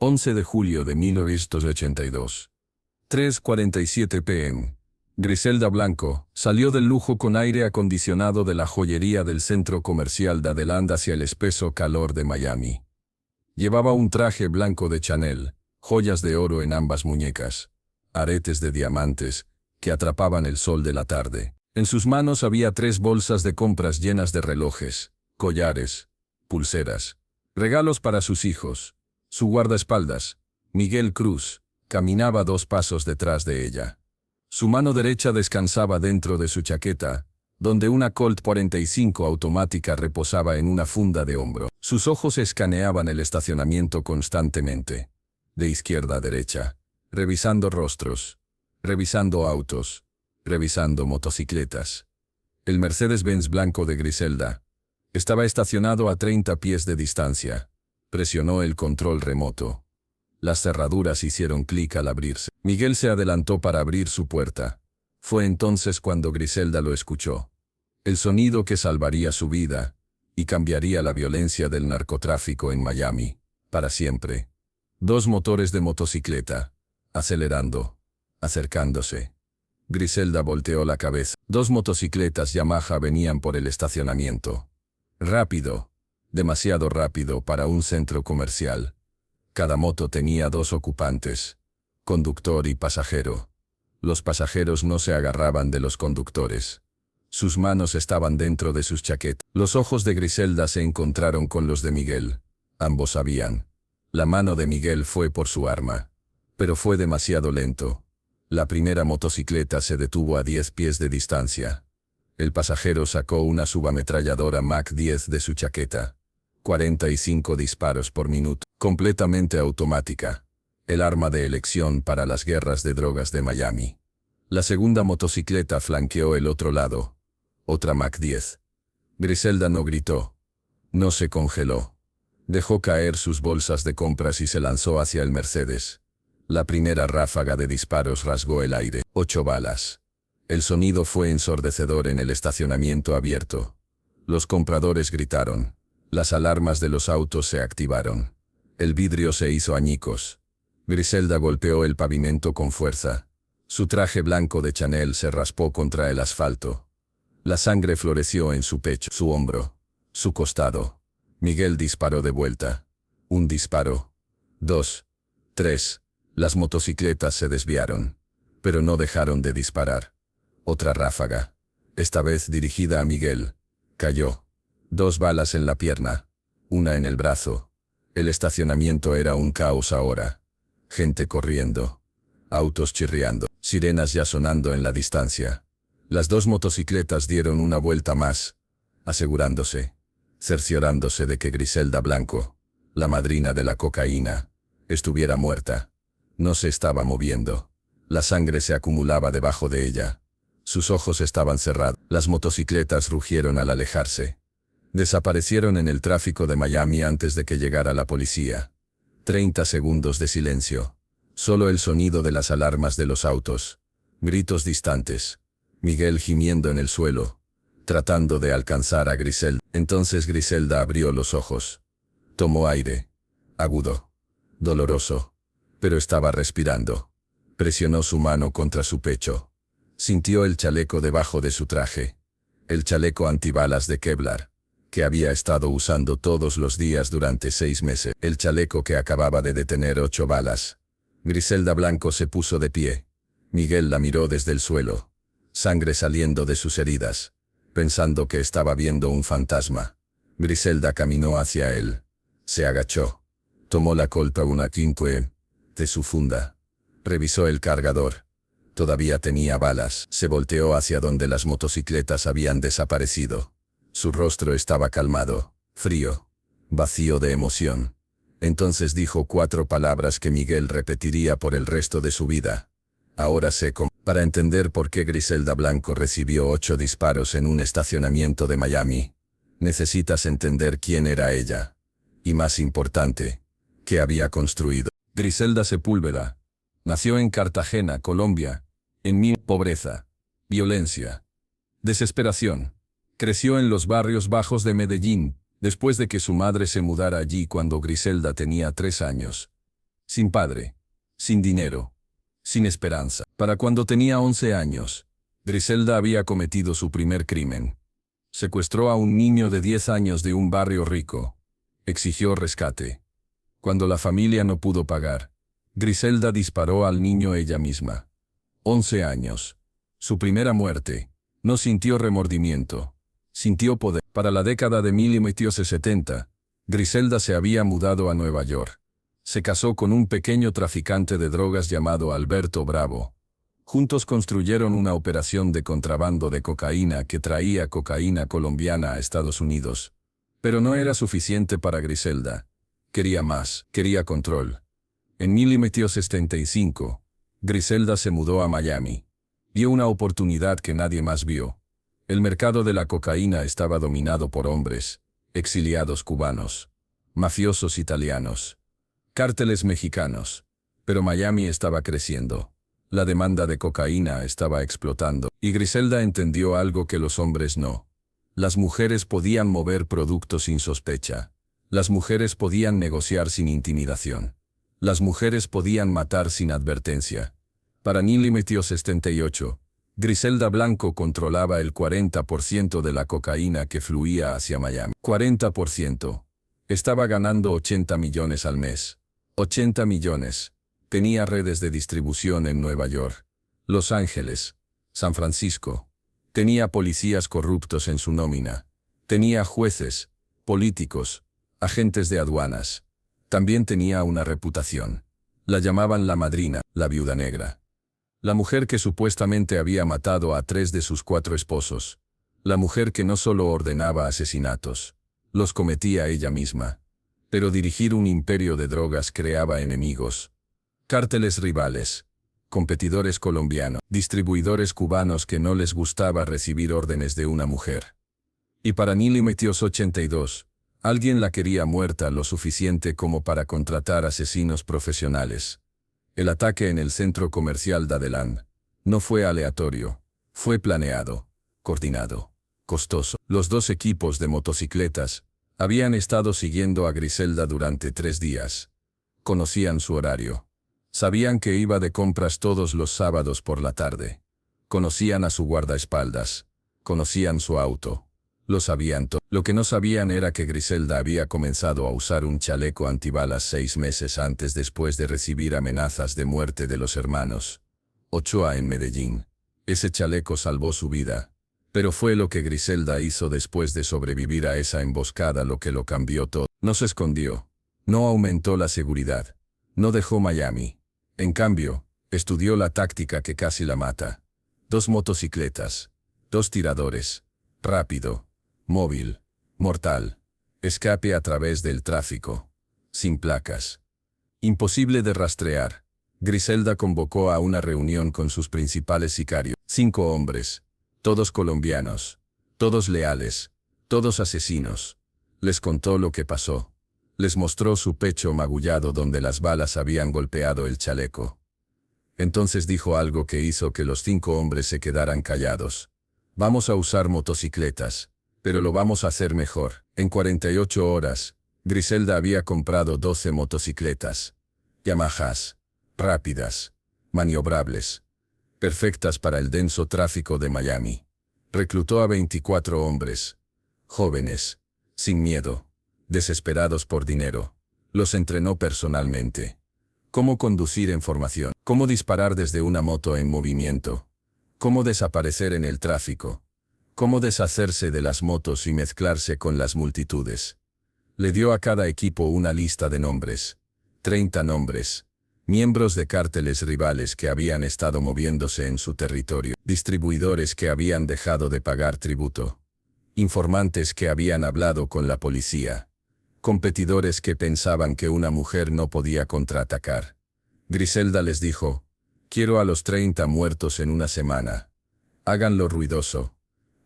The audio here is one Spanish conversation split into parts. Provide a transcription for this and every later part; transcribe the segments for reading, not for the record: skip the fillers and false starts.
11 de julio de 1982. 3:47 p.m. Griselda Blanco salió del lujo con aire acondicionado de la joyería del centro comercial de Adeland hacia el espeso calor de Miami. Llevaba un traje blanco de Chanel, joyas de oro en ambas muñecas, aretes de diamantes que atrapaban el sol de la tarde. En sus manos había 3 bolsas de compras llenas de relojes, collares, pulseras, regalos para sus hijos. Su guardaespaldas, Miguel Cruz, caminaba 2 pasos detrás de ella. Su mano derecha descansaba dentro de su chaqueta, donde una Colt 45 automática reposaba en una funda de hombro. Sus ojos escaneaban el estacionamiento constantemente, de izquierda a derecha, revisando rostros, revisando autos, revisando motocicletas. El Mercedes-Benz blanco de Griselda estaba estacionado a 30 pies de distancia. Presionó el control remoto. Las cerraduras hicieron clic al abrirse. Miguel se adelantó para abrir su puerta. Fue entonces cuando Griselda lo escuchó. El sonido que salvaría su vida y cambiaría la violencia del narcotráfico en Miami, para siempre. 2 motores de motocicleta, acelerando, acercándose. Griselda volteó la cabeza. 2 motocicletas Yamaha venían por el estacionamiento. Rápido, demasiado rápido para un centro comercial. Cada moto tenía 2 ocupantes, conductor y pasajero. Los pasajeros no se agarraban de los conductores. Sus manos estaban dentro de sus chaquetas. Los ojos de Griselda se encontraron con los de Miguel. Ambos sabían. La mano de Miguel fue por su arma. Pero fue demasiado lento. La primera motocicleta se detuvo a 10 pies de distancia. El pasajero sacó una subametralladora Mac 10 de su chaqueta. 45 disparos por minuto, completamente automática. El arma de elección para las guerras de drogas de Miami. La segunda motocicleta flanqueó el otro lado. Otra Mac 10. Griselda no gritó. No se congeló. Dejó caer sus bolsas de compras y se lanzó hacia el Mercedes. La primera ráfaga de disparos rasgó el aire. 8 balas. El sonido fue ensordecedor en el estacionamiento abierto. Los compradores gritaron. Las alarmas de los autos se activaron. El vidrio se hizo añicos. Griselda golpeó el pavimento con fuerza. Su traje blanco de Chanel se raspó contra el asfalto. La sangre floreció en su pecho, su hombro, su costado. Miguel disparó de vuelta. 1 disparo. 2. 3. Las motocicletas se desviaron, pero no dejaron de disparar. Otra ráfaga, esta vez dirigida a Miguel, cayó. 2 balas en la pierna, 1 en el brazo. El estacionamiento era un caos ahora. Gente corriendo, autos chirriando, sirenas ya sonando en la distancia. Las 2 motocicletas dieron una vuelta más, asegurándose, cerciorándose de que Griselda Blanco, la madrina de la cocaína, estuviera muerta. No se estaba moviendo. La sangre se acumulaba debajo de ella. Sus ojos estaban cerrados. Las motocicletas rugieron al alejarse. Desaparecieron en el tráfico de Miami antes de que llegara la policía. 30 segundos de silencio. Solo el sonido de las alarmas de los autos. Gritos distantes. Miguel gimiendo en el suelo, tratando de alcanzar a Griselda. Entonces Griselda abrió los ojos. Tomó aire. Agudo. Doloroso. Pero estaba respirando. Presionó su mano contra su pecho. Sintió el chaleco debajo de su traje. El chaleco antibalas de Kevlar, que había estado usando todos los días durante 6 meses. El chaleco que acababa de detener 8 balas. Griselda Blanco se puso de pie. Miguel la miró desde el suelo. Sangre saliendo de sus heridas. Pensando que estaba viendo un fantasma. Griselda caminó hacia él. Se agachó. Tomó la Colt 45 de su funda. Revisó el cargador. Todavía tenía balas. Se volteó hacia donde las motocicletas habían desaparecido. Su rostro estaba calmado, frío, vacío de emoción. Entonces dijo 4 palabras que Miguel repetiría por el resto de su vida. Ahora sé cómo. Para entender por qué Griselda Blanco recibió 8 disparos en un estacionamiento de Miami, necesitas entender quién era ella. Y más importante, qué había construido. Griselda Sepúlveda nació en Cartagena, Colombia, en pobreza, violencia, desesperación. Creció en los barrios bajos de Medellín, después de que su madre se mudara allí cuando Griselda tenía 3 años. sin padre, sin dinero, sin esperanza. Para cuando tenía 11 años, Griselda había cometido su primer crimen. Secuestró a un niño de 10 años de un barrio rico. Exigió rescate. Cuando la familia no pudo pagar, Griselda disparó al niño ella misma. 11 años. Su primera muerte. No sintió remordimiento. Sintió poder. Para la década de 1970, Griselda se había mudado a Nueva York. Se casó con un pequeño traficante de drogas llamado Alberto Bravo. Juntos construyeron una operación de contrabando de cocaína que traía cocaína colombiana a Estados Unidos. Pero no era suficiente para Griselda. Quería más, quería control. En 1975, Griselda se mudó a Miami. Vio una oportunidad que nadie más vio. El mercado de la cocaína estaba dominado por hombres, exiliados cubanos, mafiosos italianos, cárteles mexicanos. Pero Miami estaba creciendo. La demanda de cocaína estaba explotando. Y Griselda entendió algo que los hombres no. Las mujeres podían mover productos sin sospecha. Las mujeres podían negociar sin intimidación. Las mujeres podían matar sin advertencia. Para 1978, Griselda Blanco controlaba el 40% de la cocaína que fluía hacia Miami. 40%. Estaba ganando 80 millones al mes. 80 millones. Tenía redes de distribución en Nueva York, Los Ángeles, San Francisco. Tenía policías corruptos en su nómina. Tenía jueces, políticos, agentes de aduanas. También tenía una reputación. La llamaban la madrina, la viuda negra. La mujer que supuestamente había matado a 3 de sus 4 esposos. La mujer que no solo ordenaba asesinatos, los cometía ella misma. Pero dirigir un imperio de drogas creaba enemigos. Cárteles rivales, competidores colombianos, distribuidores cubanos que no les gustaba recibir órdenes de una mujer. Y para 1982, alguien la quería muerta lo suficiente como para contratar asesinos profesionales. El ataque en el centro comercial Dadeland no fue aleatorio, fue planeado, coordinado, costoso. Los 2 equipos de motocicletas habían estado siguiendo a Griselda durante 3 días. Conocían su horario. Sabían que iba de compras todos los sábados por la tarde. Conocían a su guardaespaldas. Conocían su auto. Lo sabían todo. Lo que no sabían era que Griselda había comenzado a usar un chaleco antibalas 6 meses antes después de recibir amenazas de muerte de los hermanos Ochoa en Medellín. Ese chaleco salvó su vida. Pero fue lo que Griselda hizo después de sobrevivir a esa emboscada lo que lo cambió todo. No se escondió. No aumentó la seguridad. No dejó Miami. En cambio, estudió la táctica que casi la mata. 2 motocicletas. 2 tiradores. Rápido. Móvil. Mortal. Escape a través del tráfico. Sin placas. Imposible de rastrear. Griselda convocó a una reunión con sus principales sicarios. 5 hombres. Todos colombianos. Todos leales. Todos asesinos. Les contó lo que pasó. Les mostró su pecho magullado donde las balas habían golpeado el chaleco. Entonces dijo algo que hizo que los 5 hombres se quedaran callados. Vamos a usar motocicletas, pero lo vamos a hacer mejor. En 48 horas, Griselda había comprado 12 motocicletas. Yamahas. Rápidas. Maniobrables. Perfectas para el denso tráfico de Miami. Reclutó a 24 hombres. Jóvenes. Sin miedo. Desesperados por dinero. Los entrenó personalmente. Cómo conducir en formación. Cómo disparar desde una moto en movimiento. Cómo desaparecer en el tráfico. Cómo deshacerse de las motos y mezclarse con las multitudes. Le dio a cada equipo una lista de nombres. 30 nombres. Miembros de cárteles rivales que habían estado moviéndose en su territorio. Distribuidores que habían dejado de pagar tributo. Informantes que habían hablado con la policía. Competidores que pensaban que una mujer no podía contraatacar. Griselda les dijo: quiero a los 30 muertos en una semana. Háganlo ruidoso.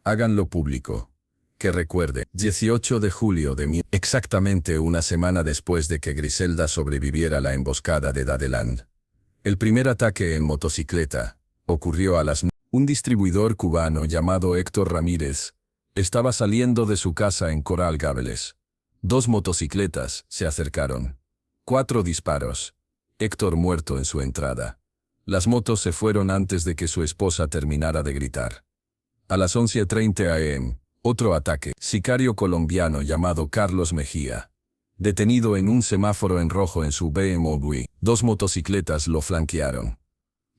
Háganlo público. Que recuerde, 18 de julio de exactamente una semana después de que Griselda sobreviviera a la emboscada de Dadeland. El primer ataque en motocicleta ocurrió a las 9. Un distribuidor cubano llamado Héctor Ramírez estaba saliendo de su casa en Coral Gables. 2 motocicletas se acercaron. 4 disparos. Héctor muerto en su entrada. Las motos se fueron antes de que su esposa terminara de gritar. A las 11:30 am, otro ataque. Sicario colombiano llamado Carlos Mejía. Detenido en un semáforo en rojo en su BMW, 2 motocicletas lo flanquearon.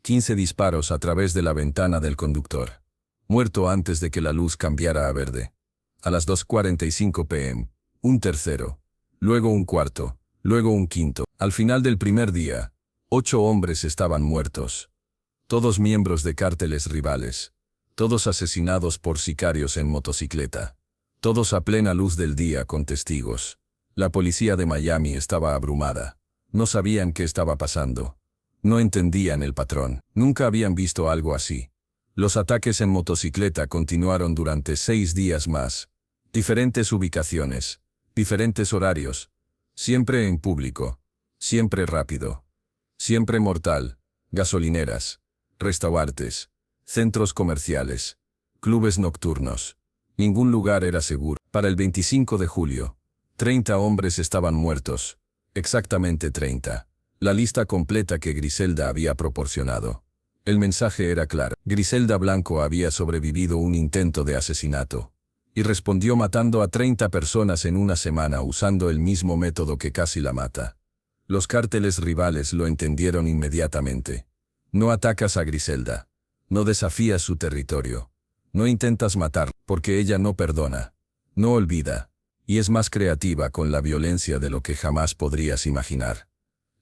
15 disparos a través de la ventana del conductor. Muerto antes de que la luz cambiara a verde. A las 2:45 pm, un tercero. Luego un cuarto. Luego un quinto. Al final del primer día, 8 hombres estaban muertos. Todos miembros de cárteles rivales. Todos asesinados por sicarios en motocicleta. Todos a plena luz del día con testigos. La policía de Miami estaba abrumada. No sabían qué estaba pasando. No entendían el patrón. Nunca habían visto algo así. Los ataques en motocicleta continuaron durante 6 días más. Diferentes ubicaciones. Diferentes horarios. Siempre en público. Siempre rápido. Siempre mortal. Gasolineras. Restaurantes. Centros comerciales. Clubes nocturnos. Ningún lugar era seguro. Para el 25 de julio, 30 hombres estaban muertos. Exactamente 30. La lista completa que Griselda había proporcionado. El mensaje era claro. Griselda Blanco había sobrevivido un intento de asesinato. Y respondió matando a 30 personas en una semana usando el mismo método que casi la mata. Los cárteles rivales lo entendieron inmediatamente. No atacas a Griselda. No desafías su territorio. No intentas matar, porque ella no perdona. No olvida. Y es más creativa con la violencia de lo que jamás podrías imaginar.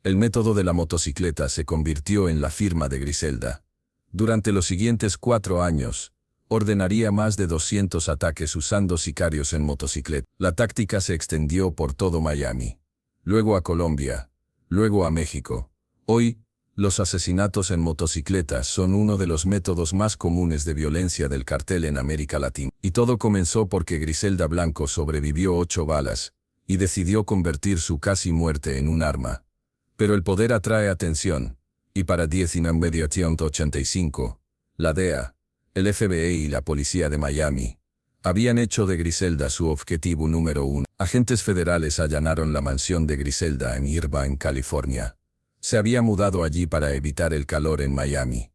El método de la motocicleta se convirtió en la firma de Griselda. Durante los siguientes 4 años, ordenaría más de 200 ataques usando sicarios en motocicleta. La táctica se extendió por todo Miami. Luego a Colombia. Luego a México. Hoy, los asesinatos en motocicletas son uno de los métodos más comunes de violencia del cartel en América Latina. Y todo comenzó porque Griselda Blanco sobrevivió 8 balas, y decidió convertir su casi muerte en un arma. Pero el poder atrae atención, y para 1985, la DEA, el FBI y la policía de Miami habían hecho de Griselda su objetivo número 1. Agentes federales allanaron la mansión de Griselda en Irvine, California. Se había mudado allí para evitar el calor en Miami.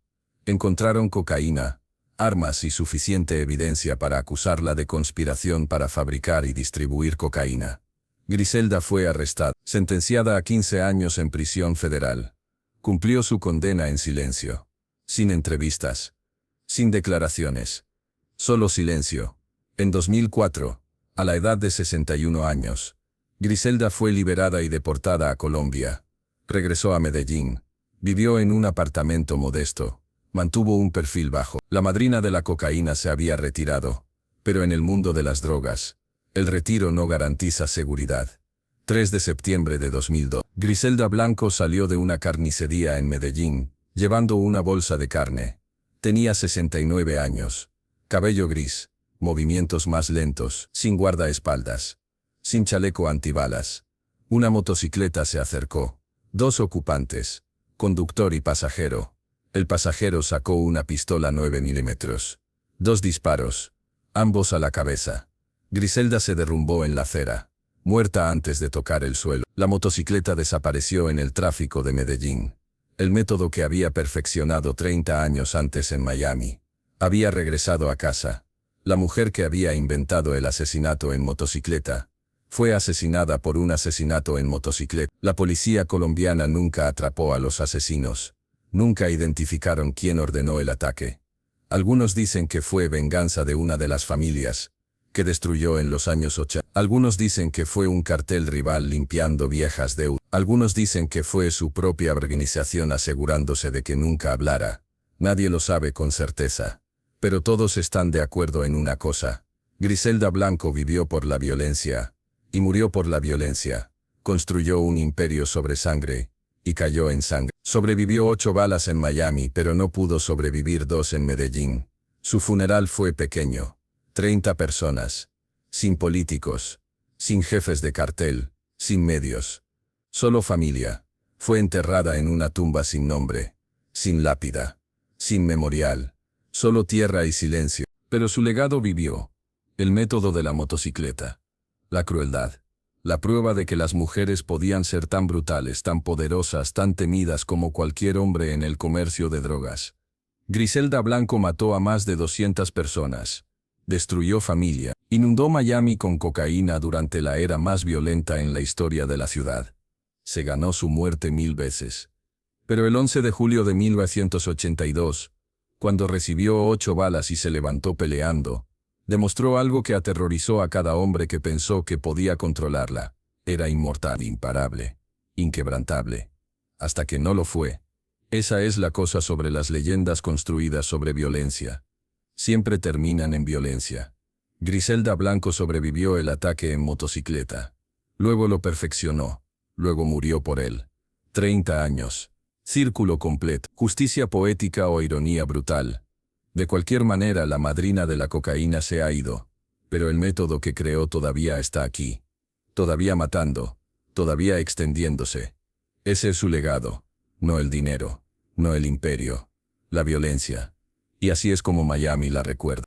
Encontraron cocaína, armas y suficiente evidencia para acusarla de conspiración para fabricar y distribuir cocaína. Griselda fue arrestada, sentenciada a 15 años en prisión federal. Cumplió su condena en silencio. Sin entrevistas. Sin declaraciones. Solo silencio. En 2004, a la edad de 61 años, Griselda fue liberada y deportada a Colombia. Regresó a Medellín. Vivió en un apartamento modesto. Mantuvo un perfil bajo. La madrina de la cocaína se había retirado. Pero en el mundo de las drogas, el retiro no garantiza seguridad. 3 de septiembre de 2002. Griselda Blanco salió de una carnicería en Medellín, llevando una bolsa de carne. Tenía 69 años. Cabello gris. Movimientos más lentos. Sin guardaespaldas. Sin chaleco antibalas. Una motocicleta se acercó. 2 ocupantes. Conductor y pasajero. El pasajero sacó una pistola 9 milímetros. 2 disparos. Ambos a la cabeza. Griselda se derrumbó en la acera, muerta antes de tocar el suelo. La motocicleta desapareció en el tráfico de Medellín. El método que había perfeccionado 30 años antes en Miami. Había regresado a casa. La mujer que había inventado el asesinato en motocicleta fue asesinada por un asesinato en motocicleta. La policía colombiana nunca atrapó a los asesinos. Nunca identificaron quién ordenó el ataque. Algunos dicen que fue venganza de una de las familias que destruyó en los años 80. Algunos dicen que fue un cartel rival limpiando viejas deudas. Algunos dicen que fue su propia organización asegurándose de que nunca hablara. Nadie lo sabe con certeza. Pero todos están de acuerdo en una cosa. Griselda Blanco vivió por la violencia. Y murió por la violencia. Construyó un imperio sobre sangre. Y cayó en sangre. Sobrevivió 8 balas en Miami, pero no pudo sobrevivir 2 en Medellín. Su funeral fue pequeño. 30 personas. Sin políticos. Sin jefes de cartel. Sin medios. Solo familia. Fue enterrada en una tumba sin nombre. Sin lápida. Sin memorial. Solo tierra y silencio. Pero su legado vivió. El método de la motocicleta. La crueldad. La prueba de que las mujeres podían ser tan brutales, tan poderosas, tan temidas como cualquier hombre en el comercio de drogas. Griselda Blanco mató a más de 200 personas. Destruyó familia. Inundó Miami con cocaína durante la era más violenta en la historia de la ciudad. Se ganó su muerte 1000 veces. Pero el 11 de julio de 1982, cuando recibió 8 balas y se levantó peleando, demostró algo que aterrorizó a cada hombre que pensó que podía controlarla. Era inmortal, imparable, inquebrantable. Hasta que no lo fue. Esa es la cosa sobre las leyendas construidas sobre violencia. Siempre terminan en violencia. Griselda Blanco sobrevivió el ataque en motocicleta. Luego lo perfeccionó. Luego murió por él. 30 años. Círculo completo. Justicia poética o ironía brutal. De cualquier manera, la madrina de la cocaína se ha ido, pero el método que creó todavía está aquí. Todavía matando, todavía extendiéndose. Ese es su legado, no el dinero, no el imperio, la violencia. Y así es como Miami la recuerda.